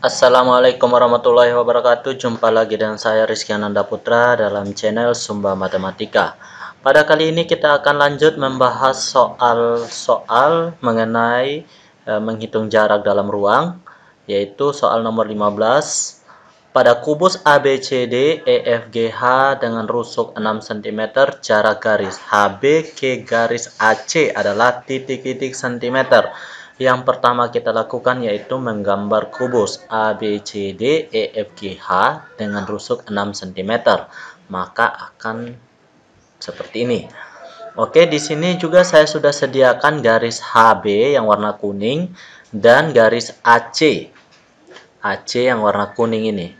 Assalamualaikum warahmatullahi wabarakatuh. Jumpa lagi dengan saya Rizky Ananda Putra dalam channel Sumba Matematika. Pada kali ini kita akan lanjut membahas soal-soal mengenai menghitung jarak dalam ruang, yaitu soal nomor 15. Pada kubus ABCD EFGH dengan rusuk 6 cm, jarak garis HB ke garis AC adalah titik-titik cm. Yang pertama kita lakukan yaitu menggambar kubus ABCD EFGH dengan rusuk 6 cm. Maka akan seperti ini. Oke, di sini juga saya sudah sediakan garis HB yang warna kuning dan garis AC. AC yang warna kuning ini.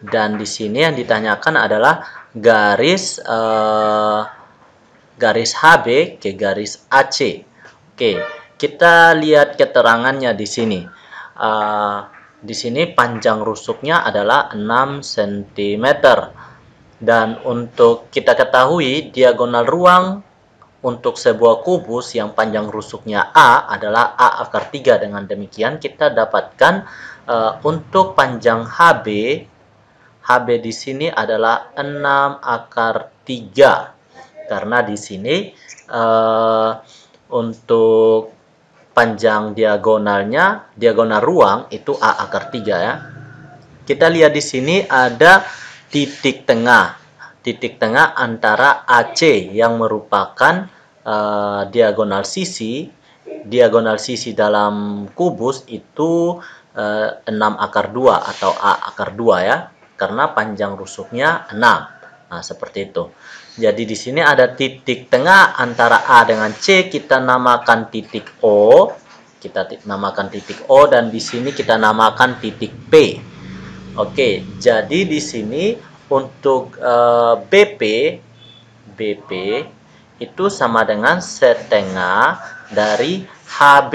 Dan di sini yang ditanyakan adalah garis HB ke garis AC. Oke, kita lihat keterangannya di sini. Di sini panjang rusuknya adalah 6 cm. Dan untuk kita ketahui diagonal ruang untuk sebuah kubus yang panjang rusuknya A adalah A akar 3. Dengan demikian kita dapatkan untuk panjang HB di sini adalah 6 akar 3. Karena di sini untuk panjang diagonal ruang itu A akar 3 ya. Kita lihat di sini ada titik tengah. Titik tengah antara AC yang merupakan diagonal sisi dalam kubus itu 6 akar 2 atau A akar 2 ya. Karena panjang rusuknya 6. Nah, seperti itu. Jadi di sini ada titik tengah antara A dengan C, kita namakan titik O. Dan di sini kita namakan titik P. Oke, jadi di sini untuk BP itu sama dengan setengah dari HB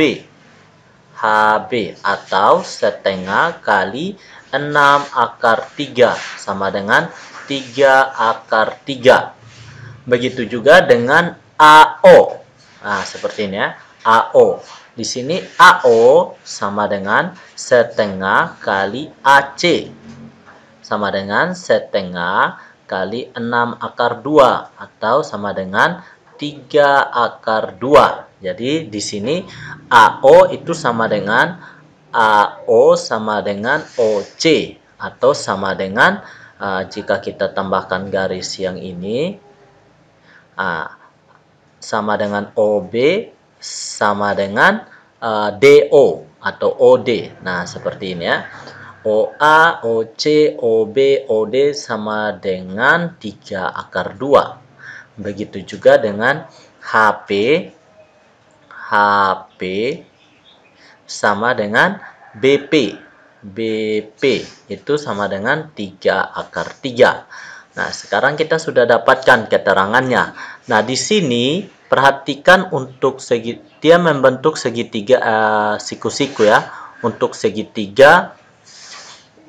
atau setengah kali 6 akar 3 sama dengan 3 akar 3. Begitu juga dengan AO. Nah, seperti ini ya. AO. Di sini AO sama dengan setengah kali AC. Sama dengan setengah kali 6 akar 2 atau sama dengan 3 akar 2. Jadi di sini AO itu sama dengan OC atau sama dengan jika kita tambahkan garis yang ini sama dengan OB sama dengan DO atau OD. Nah, seperti ini ya. OA, OC, OB, OD sama dengan 3 akar 2. Begitu juga dengan HP sama dengan BP. BP itu sama dengan 3 akar 3. Nah, sekarang kita sudah dapatkan keterangannya. Nah, di sini perhatikan untuk dia membentuk segitiga siku-siku ya. Untuk segitiga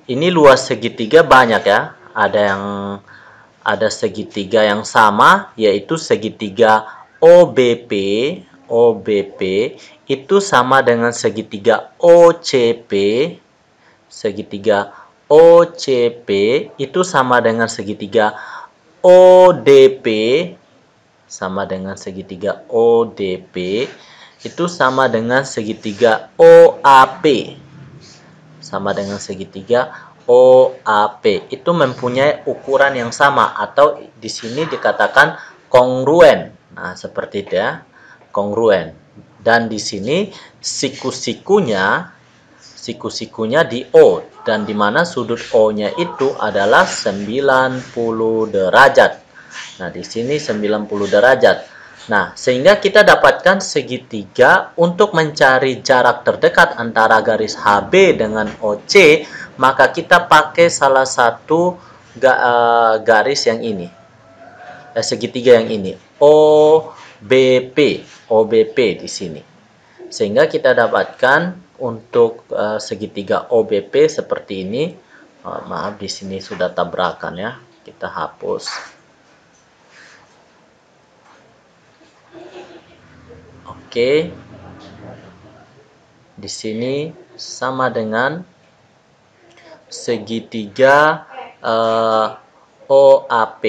ini luas segitiga banyak ya. Ada segitiga yang sama yaitu segitiga OBP itu sama dengan segitiga OCP. Segitiga OCP itu sama dengan segitiga ODP. Sama dengan segitiga ODP itu sama dengan segitiga OAP. Sama dengan segitiga OAP. Itu mempunyai ukuran yang sama atau di sini dikatakan kongruen. Nah, seperti itu ya. Kongruen. Dan di sini siku-sikunya di O, dan di mana sudut O-nya itu adalah 90 derajat. Nah, di sini 90 derajat. Nah, sehingga kita dapatkan segitiga. Untuk mencari jarak terdekat antara garis HB dengan OC, maka kita pakai salah satu garis yang ini. Segitiga yang ini. OBP di sini. Sehingga kita dapatkan untuk segitiga OBP seperti ini. Maaf, di sini sudah tabrakan ya. Kita hapus. Oke. Di sini sama dengan segitiga OAP,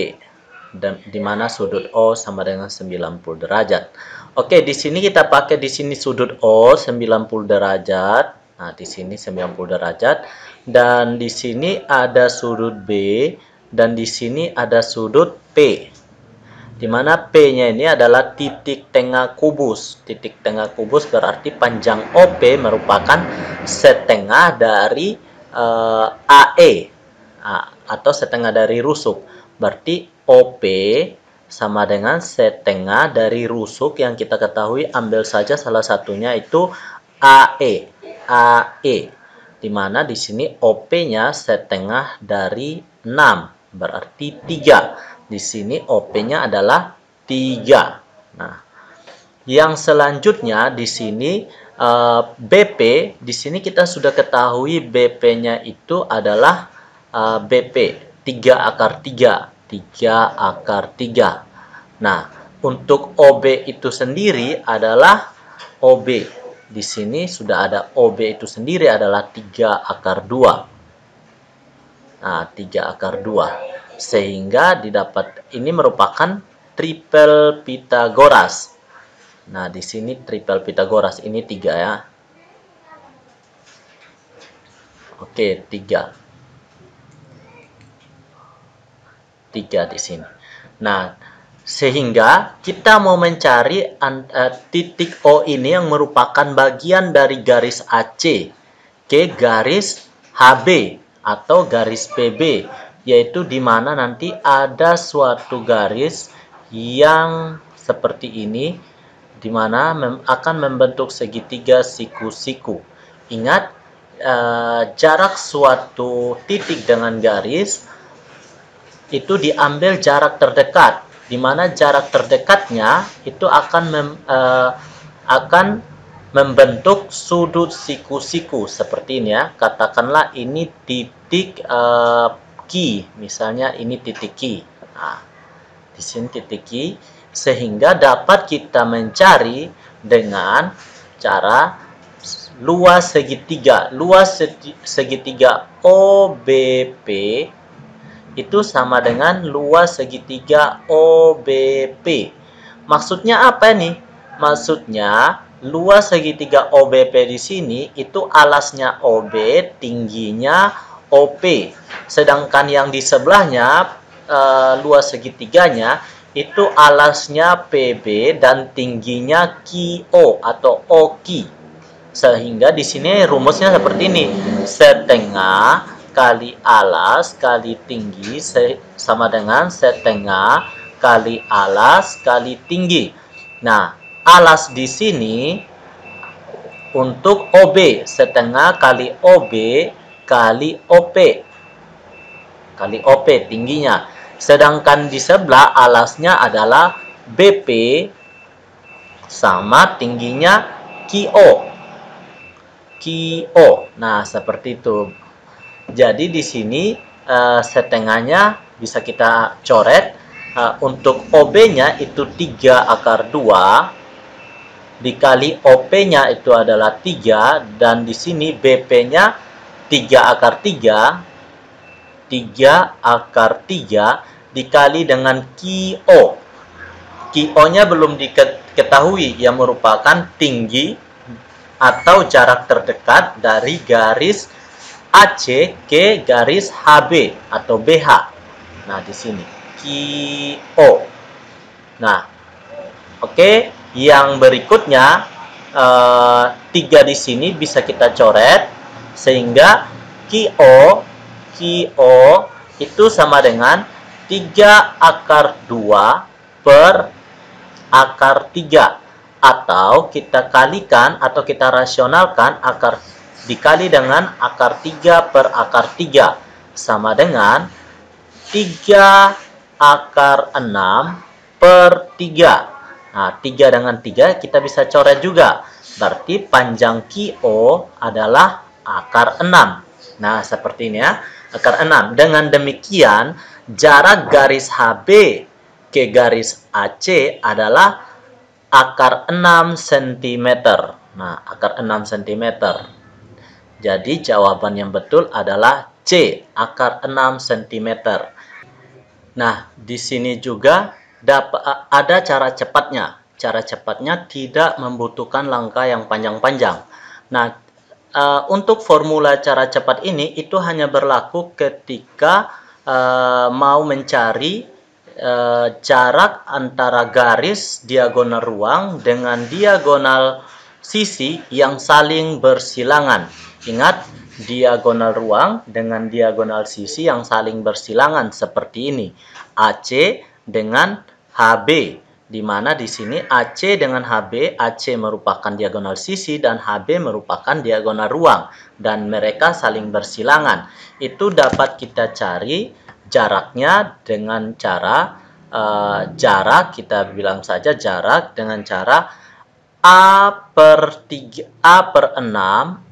dan di mana sudut O sama dengan 90 derajat. Oke, di sini kita pakai di sini sudut O 90 derajat. Nah, di sini 90 derajat, dan di sini ada sudut B, dan di sini ada sudut P. Di mana P-nya ini adalah titik tengah kubus. Titik tengah kubus berarti panjang OP merupakan setengah dari AE, atau setengah dari rusuk. Berarti OP sama dengan setengah dari rusuk yang kita ketahui. Ambil saja salah satunya itu AE. AE. Di mana di sini OP-nya setengah dari 6, berarti 3. Di sini OP-nya adalah 3. Nah, yang selanjutnya di sini BP. Di sini kita sudah ketahui BP-nya itu adalah BP 3/3. 3/3. Nah, untuk OB itu sendiri adalah OB. Di sini sudah ada OB itu sendiri adalah 3/2. Nah, 3/2. Sehingga didapat ini merupakan triple Pitagoras. Nah, di sini triple Pitagoras ini 3 ya. Oke, 3. 3 di sini. Nah, sehingga kita mau mencari titik O ini yang merupakan bagian dari garis AC ke garis HB atau garis PB, yaitu di mana nanti ada suatu garis yang seperti ini, di mana akan membentuk segitiga siku-siku. Ingat, jarak suatu titik dengan garis itu diambil jarak terdekat, di mana jarak terdekatnya itu akan membentuk sudut siku-siku seperti ini ya. Katakanlah ini titik Q, misalnya ini titik Q. Nah, di sini titik Q, sehingga dapat kita mencari dengan cara luas segitiga. Luas segitiga OBP itu sama dengan luas segitiga OBP. Maksudnya apa nih? Maksudnya luas segitiga OBP di sini itu alasnya OB, tingginya OP. Sedangkan yang di sebelahnya luas segitiganya itu alasnya PB dan tingginya QO atau OQ. Sehingga di sini rumusnya seperti ini. Setengah kali alas kali tinggi sama dengan setengah kali alas kali tinggi. Nah, alas di sini untuk OB, setengah kali OB kali OP. Kali OP tingginya. Sedangkan di sebelah alasnya adalah BP sama tingginya QO. QO. Nah, seperti itu. Jadi di sini setengahnya bisa kita coret. Untuk OB-nya itu 3/2 dikali OP-nya itu adalah 3, dan di sini BP-nya 3/3. 3/3 dikali dengan QO. QO-nya belum diketahui, yang merupakan tinggi atau jarak terdekat dari garis AC ke garis HB atau BH. Nah, di sini QO. Nah, oke, yang berikutnya 3 di sini bisa kita coret, sehingga QO itu sama dengan 3/2 per /3, atau kita kalikan atau kita rasionalkan dikali dengan /3 per /3 sama dengan 3/6 per 3. Nah, 3 dengan 3 kita bisa coret juga. Berarti panjang QO adalah /6. Nah, seperti ini ya. /6. Dengan demikian, jarak garis HB ke garis AC adalah 6 cm. Nah, 6 cm. Jadi jawaban yang betul adalah C, akar 6 cm. Nah, di sini juga ada cara cepatnya. Cara cepatnya tidak membutuhkan langkah yang panjang-panjang. Nah, untuk formula cara cepat ini itu hanya berlaku ketika mau mencari jarak antara garis diagonal ruang dengan diagonal sisi yang saling bersilangan. Ingat, diagonal ruang dengan diagonal sisi yang saling bersilangan seperti ini. AC dengan HB, di mana di sini AC dengan HB, AC merupakan diagonal sisi dan HB merupakan diagonal ruang, dan mereka saling bersilangan. Itu dapat kita cari jaraknya dengan cara jarak, kita bilang saja jarak dengan cara A per 6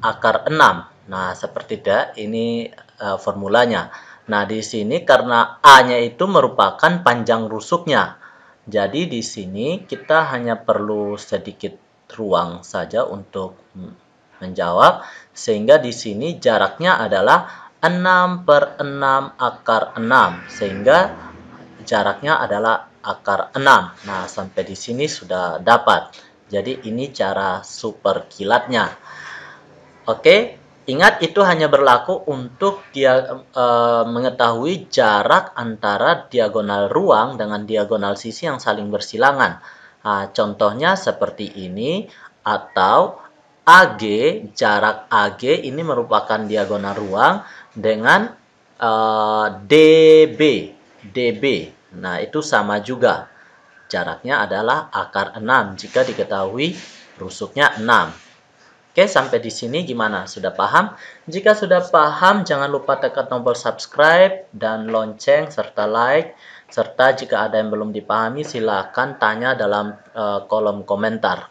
akar 6. Nah, seperti itu ini formulanya. Nah, di sini karena A-nya itu merupakan panjang rusuknya. Jadi di sini kita hanya perlu sedikit ruang saja untuk menjawab, sehingga di sini jaraknya adalah 6 per 6 akar 6, sehingga jaraknya adalah akar 6. Nah, sampai di sini sudah dapat. Jadi ini cara super kilatnya. Oke, ingat itu hanya berlaku untuk dia mengetahui jarak antara diagonal ruang dengan diagonal sisi yang saling bersilangan. Nah, contohnya seperti ini, atau AG, jarak AG ini merupakan diagonal ruang dengan DB. Nah, itu sama juga. Jaraknya adalah akar 6 jika diketahui rusuknya 6. Oke, sampai di sini gimana? Sudah paham? Jika sudah paham, jangan lupa tekan tombol subscribe dan lonceng serta like. Serta jika ada yang belum dipahami, silakan tanya dalam kolom komentar.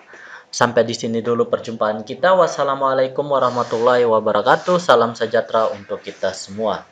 Sampai di sini dulu perjumpaan kita. Wassalamualaikum warahmatullahi wabarakatuh. Salam sejahtera untuk kita semua.